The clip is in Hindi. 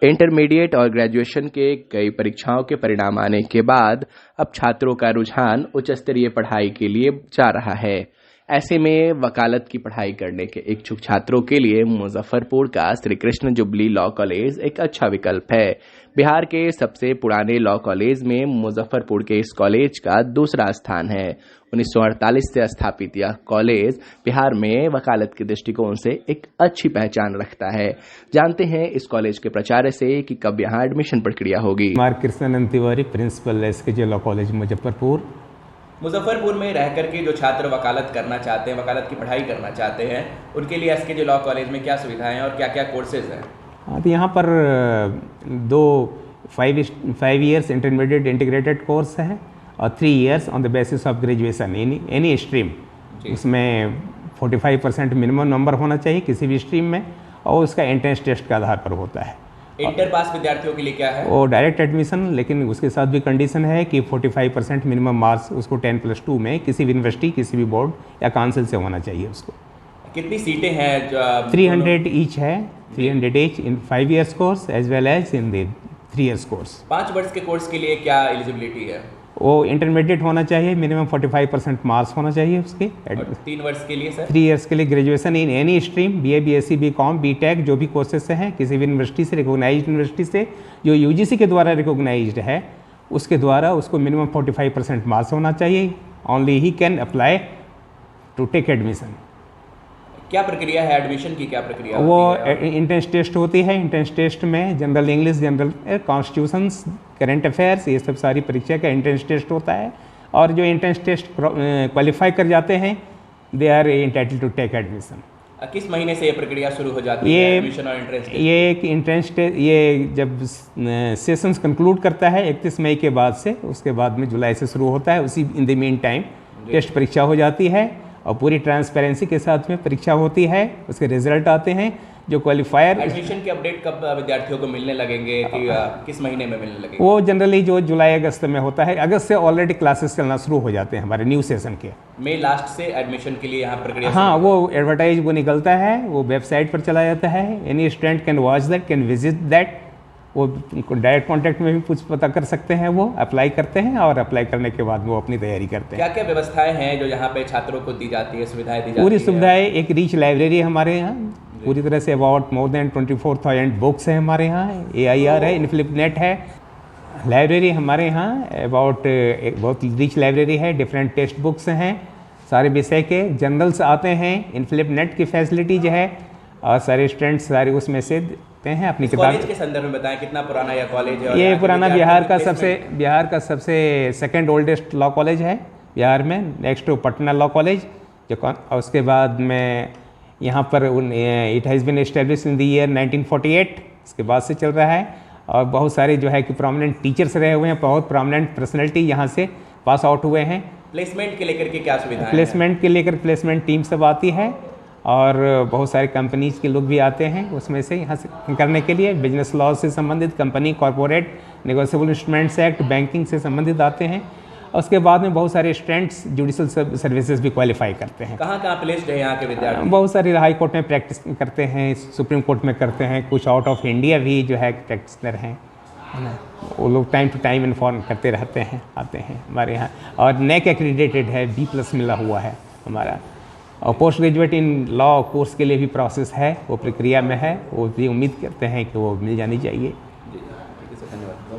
इंटरमीडिएट और ग्रेजुएशन के कई परीक्षाओं के परिणाम आने के बाद अब छात्रों का रुझान उच्च स्तरीय पढ़ाई के लिए जा रहा है। ऐसे में वकालत की पढ़ाई करने के इच्छुक छात्रों के लिए मुजफ्फरपुर का Shri Krishna jubilee law college एक अच्छा विकल्प है। बिहार के सबसे पुराने लॉ कॉलेज में मुजफ्फरपुर के इस कॉलेज का दूसरा स्थान है। 1948 से स्थापित यह कॉलेज बिहार में वकालत के दृष्टिकोण से एक अच्छी पहचान रखता है। जानते हैं इस कॉलेज के प्राचार्य से कि कब यहाँ एडमिशन प्रक्रिया होगी। Krishnanand Tiwari, principal SKJ law college Muzaffarpur में रह करके जो छात्र वकालत करना चाहते हैं, वकालत की पढ़ाई करना चाहते हैं, उनके लिए एसकेजे लॉ कॉलेज में क्या सुविधाएं हैं और क्या क्या कोर्सेज हैं? हाँ, तो यहाँ पर 5 years इंटरमीडिएट इंटीग्रेटेड कोर्स है और 3 years on the basis of graduation any stream. उसमें 45% मिनिमम नंबर होना चाहिए किसी भी स्ट्रीम में और उसका एंट्रेंस टेस्ट के आधार पर होता है। इंटर पास विद्यार्थियों के लिए क्या है? वो डायरेक्ट एडमिशन, लेकिन उसके साथ भी कंडीशन है कि 45% मिनिमम मार्क्स उसको 10+2 में किसी भी यूनिवर्सिटी, किसी भी बोर्ड या काउंसिल से होना चाहिए उसको। कितनी सीटें हैं? 300 ईच है, 300 each in 5 years course as well as in the 3 years course. 5 वर्ष के कोर्स के लिए क्या एलिजिबिलिटी है? वो इंटरमीडिएट होना चाहिए, मिनिमम 45% मार्क्स होना चाहिए उसके। 3 वर्ष के लिए सर? 3 years के लिए graduation in any stream, BA, BSc, BCom, BTech, जो भी कोर्सेज से हैं, किसी भी यूनिवर्सिटी से, रिकॉग्नाइज्ड यूनिवर्सिटी से जो UGC के द्वारा रिकॉग्नाइज्ड है, उसके द्वारा उसको मिनिमम 45% मार्क्स होना चाहिए। Only he can apply to take admission. क्या प्रक्रिया है एडमिशन की? क्या प्रक्रिया? वो एंट्रेंस टेस्ट होती है। एंट्रेंस टेस्ट में general English, general constitutions, current affairs, ये सब सारी परीक्षा का एंट्रेंस टेस्ट होता है और जो एंट्रेंस टेस्ट क्वालिफाई कर जाते हैं they are entitled to take admission. किस महीने से ये प्रक्रिया शुरू हो जाती है, एडमिशन और एंट्रेंस टेस्ट? ये एक एंट्रेंस टेस्ट ये जब सेशंस कंक्लूड करता है 31 मई के बाद से, उसके बाद में जुलाई से शुरू होता है। उसी in the meantime test परीक्षा हो जाती है और पूरी ट्रांसपेरेंसी के साथ में परीक्षा होती है। उसके रिजल्ट आते हैं जो क्वालिफायर। एडमिशन के अपडेट कब विद्यार्थियों को मिलने लगेंगे कि किस महीने में मिलने लगेंगे? वो जनरली जो जुलाई अगस्त में होता है। अगस्त से ऑलरेडी क्लासेस चलना शुरू हो जाते हैं हमारे न्यू सेशन के। मई लास्ट से एडमिशन के लिए यहाँ प्रक्रिया? हाँ, वो एडवर्टाइज वो निकलता है, वो वेबसाइट पर चला जाता है। Any student can watch that, can visit that. वो डायरेक्ट कॉन्टैक्ट में भी कुछ पता कर सकते हैं। वो अप्लाई करते हैं और अप्लाई करने के बाद वो अपनी तैयारी करते हैं। क्या क्या व्यवस्थाएं हैं जो यहाँ पे छात्रों को दी जाती है, सुविधाएं दी जाती है? पूरी सुविधाएं, एक रिच लाइब्रेरी हमारे यहाँ पूरी तरह say about more than 24,000 books है हमारे यहाँ। AIR है, इनफ्लिपनेट है। लाइब्रेरी हमारे यहाँ अबाउट बहुत रिच लाइब्रेरी है। डिफरेंट टेक्स्ट बुक्स हैं सारे विषय के, जर्नल्स आते हैं, इनफ्लिपनेट की फैसिलिटीज है और सारे स्टूडेंट्स सारे उसमें से देते हैं अपनी किताब। कॉलेज के संदर्भ में बताएं, कितना पुराना यह कॉलेज है? ये पुराना बिहार का सबसे सेकेंड ओल्डेस्ट लॉ कॉलेज है बिहार में, next to Patna law college. जो उसके बाद में यहाँ पर it has been establish in the year 1948, इसके बाद से चल रहा है। और बहुत सारे जो है कि प्रोमिनेंट टीचर्स रहे हुए हैं, बहुत प्रोमिनेंट पर्सनैलिटी यहाँ से पास आउट हुए हैं। प्लेसमेंट के लेकर के क्या सुविधा? प्लेसमेंट के लेकर प्लेसमेंट टीम सब आती है और बहुत सारे कंपनीज के लोग भी आते हैं उसमें से यहाँ से करने के लिए। बिजनेस लॉ से संबंधित, company, corporate, negotiable instruments act, banking से संबंधित आते हैं। और उसके बाद में बहुत सारे स्टूडेंट्स जुडिशल सर्विसेज भी क्वालिफाई करते हैं। कहाँ कहाँ प्लेस्ड है यहाँ के विद्यार्थी? बहुत सारे हाई कोर्ट में प्रैक्टिस करते हैं, सुप्रीम कोर्ट में करते हैं, कुछ आउट ऑफ इंडिया भी जो है प्रैक्टिसनर हैं, है ना। वो लोग टाइम टू टाइम इन्फॉर्म करते रहते हैं, आते हैं हमारे यहाँ। और नेक एक्रीडेटेड है, B+ मिला हुआ है हमारा। और post graduate in law course के लिए भी प्रोसेस है, वो प्रक्रिया में है। वो भी उम्मीद करते हैं कि वो मिल जानी चाहिए। धन्यवाद।